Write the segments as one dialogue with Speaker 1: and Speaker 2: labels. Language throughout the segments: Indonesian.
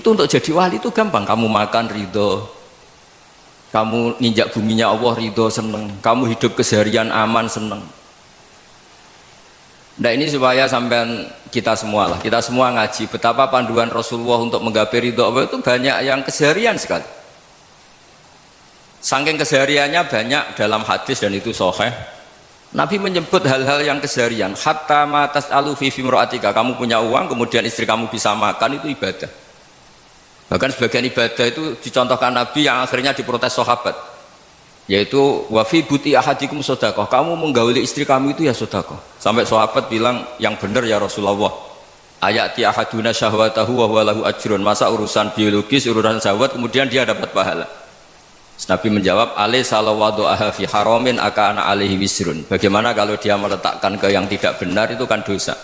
Speaker 1: Itu untuk jadi wali itu gampang. Kamu makan ridho, kamu nginjak buminya Allah ridho seneng, kamu hidup keseharian aman seneng. Nah ini supaya sampai kita semua lah, kita semua ngaji betapa panduan Rasulullah untuk menggapai ridho Allah itu banyak yang keseharian sekali. Saking kesehariannya banyak dalam hadis dan itu sahih. Nabi menyebut hal-hal yang keseharian. Hatta matas alu fi fimroatika, kamu punya uang kemudian istri kamu bisa makan, itu ibadah. Bahkan sebagian ibadah itu dicontohkan Nabi yang akhirnya diprotes sahabat, yaitu wafi buti ahadikum sodakoh, kamu menggauli istri kamu itu ya sodakoh. Sampai sahabat bilang yang benar ya Rasulullah, ayati ahaduna syahwatahu wa huwa lahu ajrun, masa urusan biologis, urusan syahwat kemudian dia dapat pahala. Nabi menjawab, alai salawadu'aha fi haramin akana alaihi wisrun. Bagaimana kalau dia meletakkan ke yang tidak benar, itu kan dosa.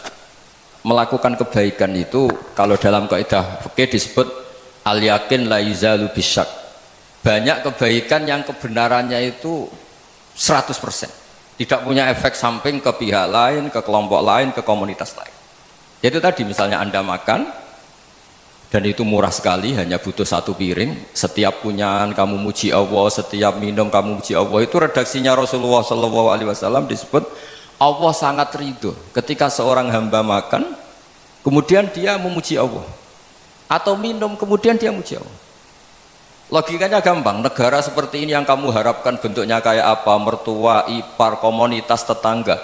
Speaker 1: Melakukan kebaikan itu kalau dalam kaidah fikih disebut al yakin la yuzalu bisyak. Banyak kebaikan yang kebenarannya itu 100%, tidak punya efek samping ke pihak lain, ke kelompok lain, ke komunitas lain. Yaitu tadi misalnya Anda makan dan itu murah sekali, hanya butuh satu piring, setiap punyaan kamu muji Allah, setiap minum kamu muji Allah. Itu redaksinya Rasulullah SAW disebut Allah sangat ridho ketika seorang hamba makan kemudian dia memuji Allah, atau minum kemudian dia muji Allah. Logikanya gampang, negara seperti ini yang kamu harapkan bentuknya kayak apa, mertua, ipar, komunitas, tetangga,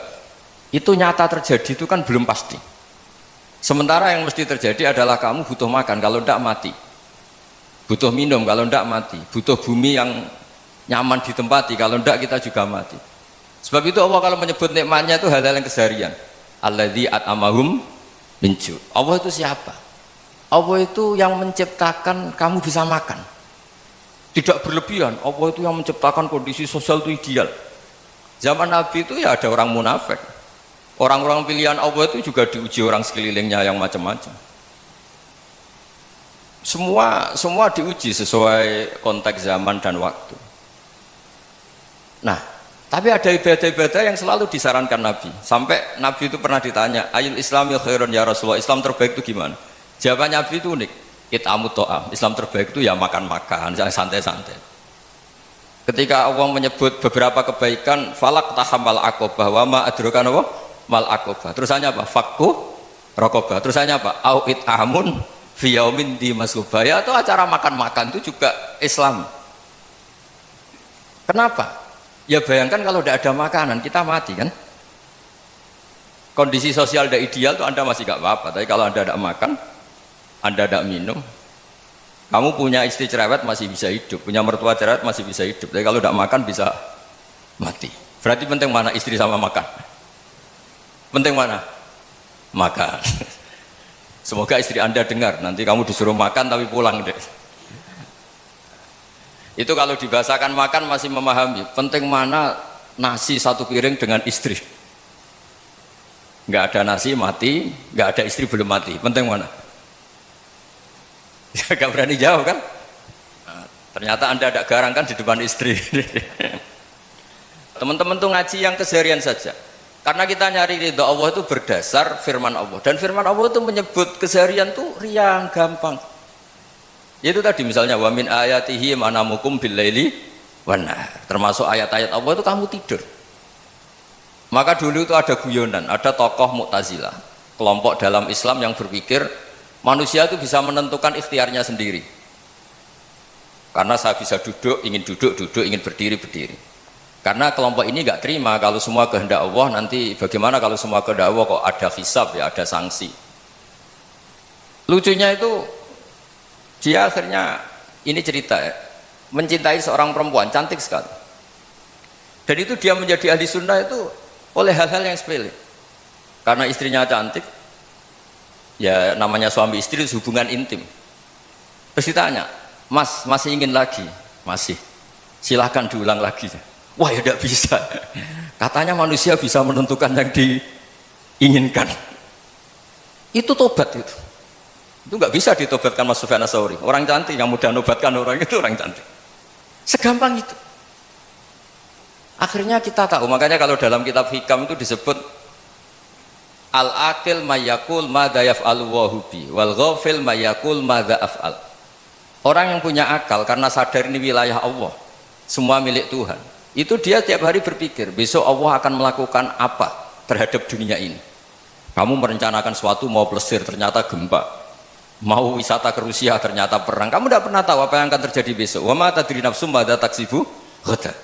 Speaker 1: itu nyata terjadi itu kan belum pasti. Sementara yang mesti terjadi adalah kamu butuh makan, kalau tidak mati, butuh minum, kalau tidak mati, butuh bumi yang nyaman ditempati, kalau tidak kita juga mati. Sebab itu Allah kalau menyebut nikmatnya itu hal-hal yang keseharian. Alladzi at'amahum min ju'. Allah itu siapa? Allah itu yang menciptakan kamu bisa makan, tidak berlebihan. Allah itu yang menciptakan kondisi sosial itu ideal. Zaman Nabi itu ya ada orang munafik, orang-orang pilihan Allah itu juga diuji orang sekelilingnya yang macam-macam. Semua diuji sesuai konteks zaman dan waktu. Nah, tapi ada ibadah-ibadah yang selalu disarankan Nabi. Sampai Nabi itu pernah ditanya, ayul islami khairun ya Rasulullah, Islam terbaik itu gimana? Jawaban Nabi itu unik, it'amut to'am, Islam terbaik itu ya makan-makan, santai-santai. Ketika Allah menyebut beberapa kebaikan, falak tahamal aqobah, wa ma adrokan apa? Mal aqobah. Terusannya apa? Fakku rokobah. Terusannya apa? Au it'amun fi yaumin di masubaya, atau acara makan-makan itu juga Islam. Kenapa? Ya bayangkan kalau tidak ada makanan kita mati kan. Kondisi sosial tidak ideal itu Anda masih gak apa-apa, tapi kalau Anda tidak makan, Anda tidak minum, kamu punya istri cerewet masih bisa hidup, punya mertua cerewet masih bisa hidup, tapi kalau tidak makan bisa mati. Berarti penting mana istri sama makan? Penting mana? Makan. Semoga istri Anda dengar, nanti kamu disuruh makan tapi pulang deh. Itu kalau dibahasakan makan masih memahami. Penting mana nasi satu piring dengan istri. Nggak ada nasi mati, nggak ada istri belum mati. Penting mana? Ya nggak berani jawab kan? Nah, ternyata Anda ada garang kan di depan istri. Teman-teman tuh ngaji yang keseharian saja. Karena kita nyari ridha Allah itu berdasar firman Allah. Dan firman Allah itu menyebut keseharian tuh riang, gampang. Itu tadi misalnya wa min ayatihi manamukum billaili wan nahar. Termasuk ayat-ayat Allah itu kamu tidur. Maka dulu itu ada guyonan, ada tokoh Mu'tazilah, kelompok dalam Islam yang berpikir manusia itu bisa menentukan ikhtiarnya sendiri. Karena saya bisa duduk, ingin duduk, ingin berdiri, berdiri. Karena kelompok ini nggak terima kalau semua kehendak Allah, nanti bagaimana kalau semua kehendak Allah kok ada hisab ya, ada sanksi. Lucunya itu dia akhirnya, ini cerita ya, mencintai seorang perempuan cantik sekali, dan itu dia menjadi ahli sunnah itu oleh hal-hal yang sepele. Karena istrinya cantik, ya namanya suami istri itu hubungan intim. Terus ditanya, mas masih ingin lagi? Masih. Silahkan diulang lagi. Wah ya tidak bisa, katanya manusia bisa menentukan yang diinginkan. Itu tobat itu nggak bisa ditobatkan Mas Sufyan Ats-Tsauri. Orang cantik yang mudah nobatkan orang itu orang cantik. Segampang itu. Akhirnya kita tahu, makanya kalau dalam kitab Hikam itu disebut al-aqil mayyakul madza yaf'alu wa hubi wal ghafil mayyakul madza af'al. Orang yang punya akal karena sadar ini wilayah Allah, semua milik Tuhan, itu dia tiap hari berpikir besok Allah akan melakukan apa terhadap dunia ini. Kamu merencanakan sesuatu, mau plesir ternyata gempa, mau wisata ke Rusia ternyata perang. Kamu tidak pernah tahu apa yang akan terjadi besok. Wa ma tadri nafsum madza taksibu ghadan.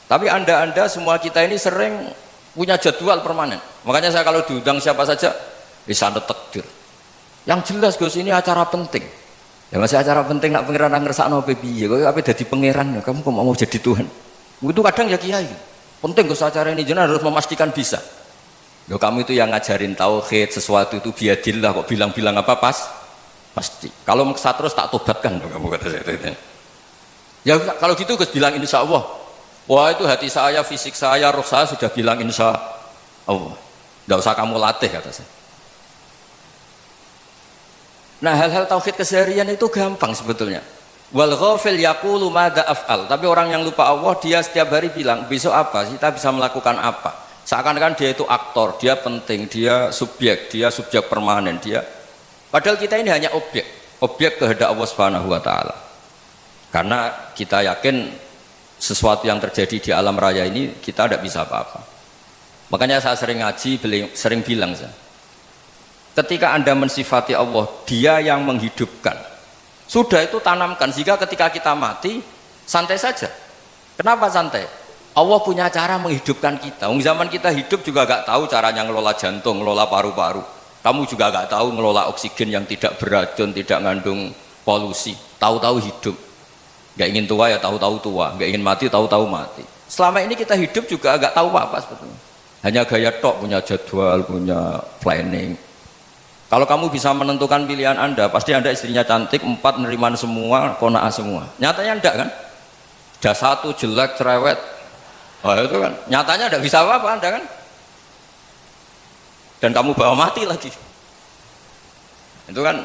Speaker 1: Tapi anda semua kita ini sering punya jadwal permanen. Makanya saya kalau diundang siapa saja bisa takdir. Yang jelas Gus ini acara penting. Ya masih acara penting nak pangeran ngersakno piye? Kowe ape dadi pangeran? Kamu kok mau jadi Tuhan? Itu kadang ya kiai. Penting Gus acara ini jenengan harus memastikan bisa. Loh kamu itu yang ngajarin tauhid, sesuatu itu biadillah kok bilang-bilang apa pasti. Kalau maksa terus tak tobatkan loh kamu kata saya. Ya kalau gitu Gus bilang insya Allah. Wah itu hati saya, fisik saya, roh saya sudah bilang insya Allah. Tidak usah kamu latih kata saya. Nah hal-hal tauhid keseharian itu gampang sebetulnya. Wal ghafil yaqulu madza af'al. Tapi orang yang lupa Allah dia setiap hari bilang besok apa? Kita bisa melakukan apa? Seakan-akan dia itu aktor, dia penting, dia subjek permanen, dia. Padahal kita ini hanya objek kehendak Allah Subhanahu wa taala. Karena kita yakin sesuatu yang terjadi di alam raya ini kita tidak bisa apa-apa. Makanya saya sering ngaji, sering bilang saya, ketika Anda mensifati Allah, dia yang menghidupkan. Sudah itu tanamkan sehingga ketika kita mati santai saja. Kenapa santai? Allah punya cara menghidupkan kita. Zaman kita hidup juga gak tahu caranya ngelola jantung, ngelola paru-paru. Kamu juga gak tahu ngelola oksigen yang tidak beracun, tidak mengandung polusi. Tahu-tahu hidup. Gak ingin tua ya tahu-tahu tua, gak ingin mati tahu-tahu mati. Selama ini kita hidup juga gak tahu apa sebetulnya. Hanya gaya tok, punya jadwal, punya planning. Kalau kamu bisa menentukan pilihan Anda, pasti Anda istrinya cantik, 4 neriman semua, qanaah semua. Nyatanya enggak kan? Ada 1 jelek, cerewet. Oh itu kan, nyatanya tidak bisa apa-apa Anda kan? Dan kamu bawa mati lagi. Itu kan,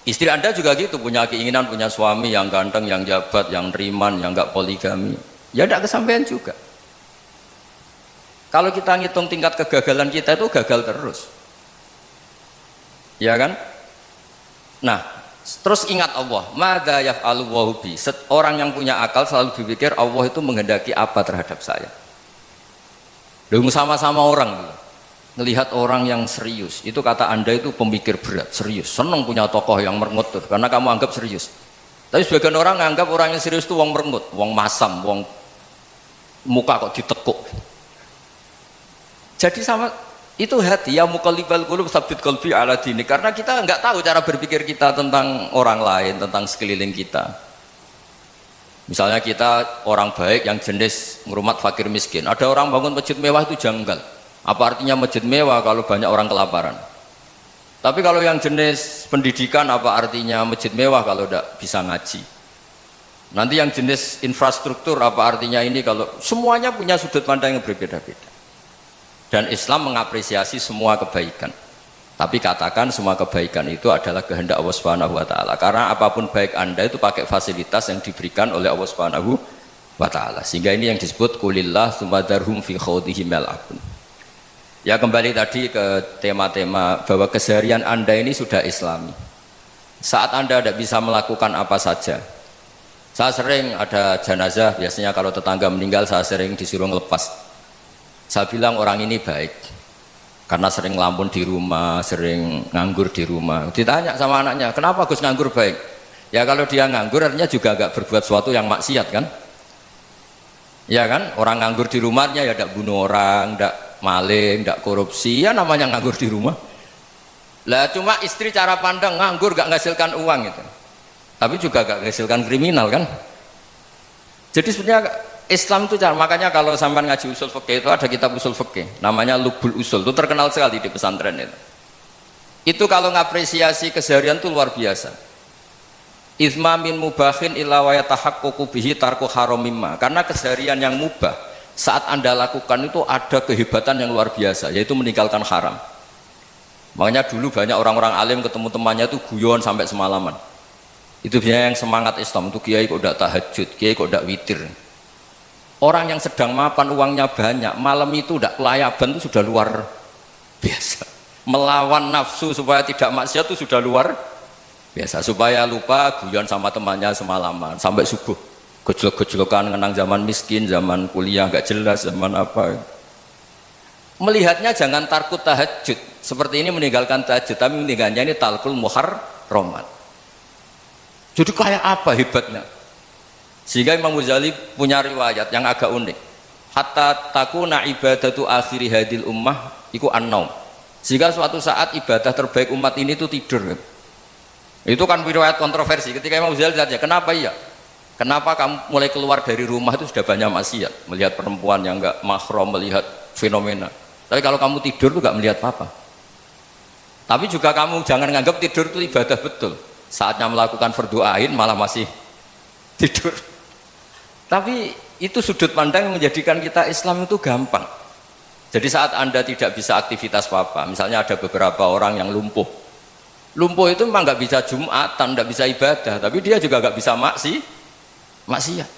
Speaker 1: istri Anda juga gitu, punya keinginan, punya suami yang ganteng, yang jabat, yang neriman, yang enggak poligami. Ya tidak kesampaian juga. Kalau kita ngitung tingkat kegagalan kita itu gagal terus. Ya kan? Nah, terus ingat Allah, madza yaf'alu wa bi. Orang yang punya akal selalu berpikir Allah itu menghendaki apa terhadap saya. Lalu sama-sama orang melihat orang yang serius, itu kata Anda itu pemikir berat, serius, senang punya tokoh yang merengut tuh, karena kamu anggap serius. Tapi sebagian orang anggap orang yang serius itu wong merengut, wong masam, wong muka kok ditekuk. Jadi sama itu hati ya muqallibal qulub tsabbit qalbi ala dinik, karena kita nggak tahu cara berpikir kita tentang orang lain, tentang sekeliling kita. Misalnya kita orang baik yang jenis ngurmat fakir miskin, ada orang bangun masjid mewah itu janggal. Apa artinya masjid mewah kalau banyak orang kelaparan? Tapi kalau yang jenis pendidikan, apa artinya masjid mewah kalau tidak bisa ngaji? Nanti yang jenis infrastruktur, apa artinya ini kalau semuanya punya sudut pandang yang berbeda-beda. Dan Islam mengapresiasi semua kebaikan. Tapi katakan semua kebaikan itu adalah kehendak Allah Subhanahu wa taala. Karena apapun baik Anda itu pakai fasilitas yang diberikan oleh Allah Subhanahu wa taala. Sehingga ini yang disebut kulillah tsumadarhum fi khawdihim yal'abun. Ya kembali tadi ke tema-tema bahwa keseharian Anda ini sudah Islami. Saat Anda tidak bisa melakukan apa saja. Saya sering ada jenazah, biasanya kalau tetangga meninggal saya sering disuruh ngelepas. Saya bilang orang ini baik karena sering ngelamun di rumah, sering nganggur di rumah. Ditanya sama anaknya, kenapa Gus nganggur baik? Ya kalau dia nganggur artinya juga agak berbuat sesuatu yang maksiat kan? Ya kan, orang nganggur di rumahnya ya tidak bunuh orang, tidak maling, tidak korupsi, ya namanya nganggur di rumah. Lah cuma istri cara pandang nganggur gak menghasilkan uang itu, tapi juga gak menghasilkan kriminal kan? Jadi sebenarnya Islam itu cara, makanya kalau sampai ngaji usul fikih itu ada kitab usul fikih namanya Lubul Usul, itu terkenal sekali di pesantren itu. Itu kalau ngapresiasi keseharian itu luar biasa. Izma min mubahin illa wa yatahaqqaqu bihi tarku haramimma. Karena keseharian yang mubah saat Anda lakukan itu ada kehebatan yang luar biasa, yaitu meninggalkan haram. Makanya dulu banyak orang-orang alim ketemu temannya itu guyon sampai semalaman. Itu biasanya yang semangat Islam itu, kiai kok tidak tahajud, kiai kok tidak witir. Orang yang sedang mapan uangnya banyak, malam itu tidak kelayaban itu sudah luar biasa. Melawan nafsu supaya tidak maksiat itu sudah luar Biasa supaya lupa guyon sama temannya semalaman sampai subuh. Gejlok-gejlokan ngenang zaman miskin, zaman kuliah nggak jelas, zaman apa. Melihatnya jangan tarkut tahajud. Seperti ini meninggalkan tahajud, tapi meninggalnya ini talkul muharramat. Jadi kayak apa hebatnya? Sehingga Imam Ghazali punya riwayat yang agak unik. Hatta takuna ibadatu akhiri hadil ummah iku an-naum. Sehingga suatu saat ibadah terbaik umat ini itu tidur. Itu kan riwayat kontroversi. Ketika Imam Ghazali tanya, kenapa iya? Kenapa kamu mulai keluar dari rumah itu sudah banyak maksiat, melihat perempuan yang enggak mahram, melihat fenomena. Tapi kalau kamu tidur itu enggak melihat apa-apa. Tapi juga kamu jangan nganggap tidur itu ibadah betul. Saatnya melakukan fardu ain malah masih tidur. Tapi itu sudut pandang yang menjadikan kita Islam itu gampang. Jadi saat Anda tidak bisa aktivitas apa-apa, misalnya ada beberapa orang yang lumpuh. Lumpuh itu memang nggak bisa Jumatan, nggak bisa ibadah, tapi dia juga nggak bisa maksiat.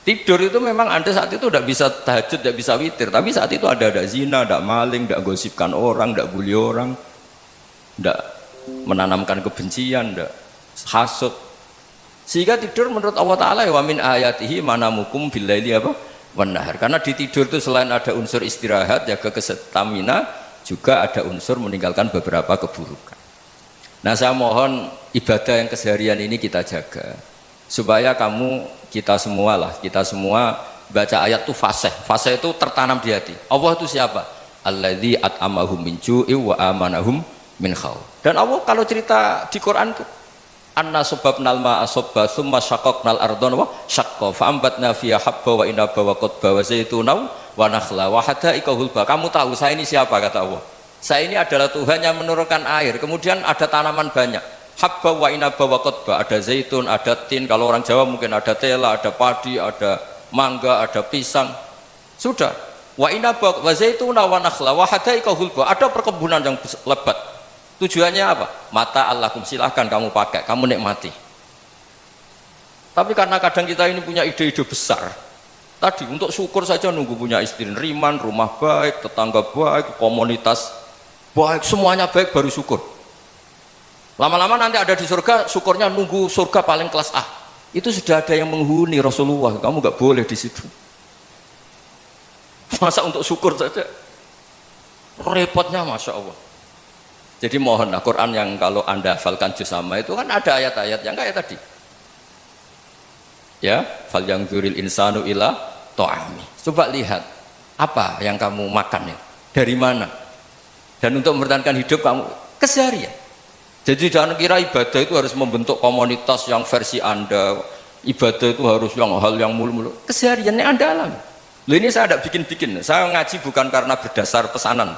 Speaker 1: Tidur itu memang Anda saat itu tidak bisa tahajud, tidak bisa witir, tapi saat itu ada zina, ada maling, tidak gosipkan orang, tidak bully orang, tidak menanamkan kebencian, tidak hasud. Sehingga tidur menurut Allah Ta'ala wa min ayatihi manamukum billaili apa? Wan-nahar. Karena di tidur itu selain ada unsur istirahat, jaga kestamina, juga ada unsur meninggalkan beberapa keburukan. Nah, saya mohon ibadah yang keseharian ini kita jaga supaya kita semua baca ayat itu fase itu tertanam di hati. Allah itu siapa? Alladzi at'amahum min ju'i wa amanahum min khauf. Dan Allah kalau cerita di Quran itu anna sababnal ma'a sabba tsumma syaqqaqnal ardha wa syaqqa fa ambatna fiha habba wa inaba wa qadba wa zaituna wa nakhla wa hadaika hulba. Kamu tahu saya ini siapa, kata Allah? Saya ini adalah Tuhan yang menurunkan air, kemudian ada tanaman banyak, habba wa inaba wa qadba, ada zaitun, ada tin, kalau orang Jawa mungkin ada tela, ada padi, ada mangga, ada pisang. Sudah. Wa inaba wa zaituna wa nakhla wa hadaika hulba, ada perkebunan yang lebat. Tujuannya apa? Mata Allahkum, silahkan kamu pakai, kamu nikmati. Tapi karena kadang kita ini punya ide-ide besar, tadi untuk syukur saja nunggu punya istri riman, rumah baik, tetangga baik, komunitas baik, semuanya baik baru syukur. Lama-lama nanti ada di surga, syukurnya nunggu surga paling kelas A. Itu sudah ada yang menghuni Rasulullah, kamu nggak boleh di situ. Masa untuk syukur saja repotnya, masya Allah. Jadi mohonlah Quran yang kalau Anda hafalkan juz sama itu kan ada ayat-ayat yang kayak tadi. Ya, fal yang dzuril insanu ila ta'ami. Coba lihat apa yang kamu makan ya, dari mana, dan untuk mempertahankan hidup kamu keseharian. Jadi jangan kira ibadah itu harus membentuk komunitas yang versi Anda, ibadah itu harus yang hal yang mulu-mulu. Kesehariannya Anda alami. Loh, ini saya tidak bikin-bikin, saya ngaji bukan karena berdasar pesanan.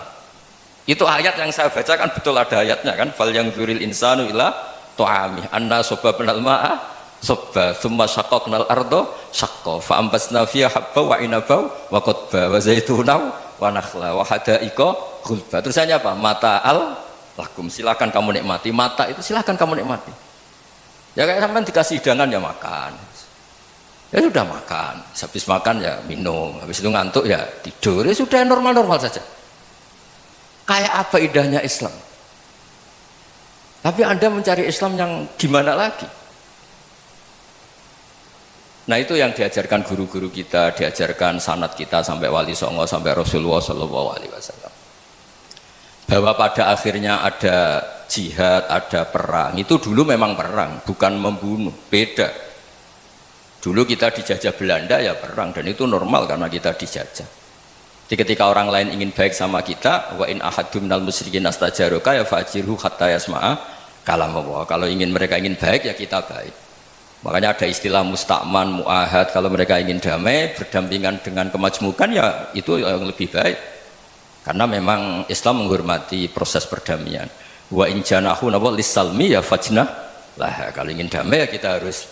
Speaker 1: Itu ayat yang saya baca kan betul ada ayatnya kan, fal yang dzuril insanu ila ta'ami anna sababnal ma'a sabba tsumma syaqqaqnal ardha syaqqa fa ambasna fiha habba wa inaba wa qadba wa zaituna wa nakhla wa hadaika ghulba. Terusannya apa? Mata'al lakum, silakan kamu nikmati. Mata itu silakan kamu nikmati. Ya kayak sampean dikasih hidangan ya makan. Ya sudah makan, habis makan ya minum, habis itu ngantuk ya tidur. Ya sudah normal-normal saja. Kayak apa indahnya Islam. Tapi Anda mencari Islam yang gimana lagi? Nah, itu yang diajarkan guru-guru kita, diajarkan sanad kita sampai Wali Songo, sampai Rasulullah SAW. Bahwa pada akhirnya ada jihad, ada perang. Itu dulu memang perang, bukan membunuh, beda. Dulu kita dijajah Belanda ya perang, dan itu normal karena kita dijajah. Jadi ketika orang lain ingin baik sama kita, wa in ahadum minal musyrikin astajaroka ya fajirhu hatta yasma'a kalam Allah. Kalau mereka ingin baik ya kita baik. Makanya ada istilah musta'man, mu'ahad. Kalau mereka ingin damai, berdampingan dengan kemajmukan ya itu yang lebih baik. Karena memang Islam menghormati proses perdamaian. Wa in janahu lis-salmi ya fajnah lah. Kalau ingin damai ya kita harus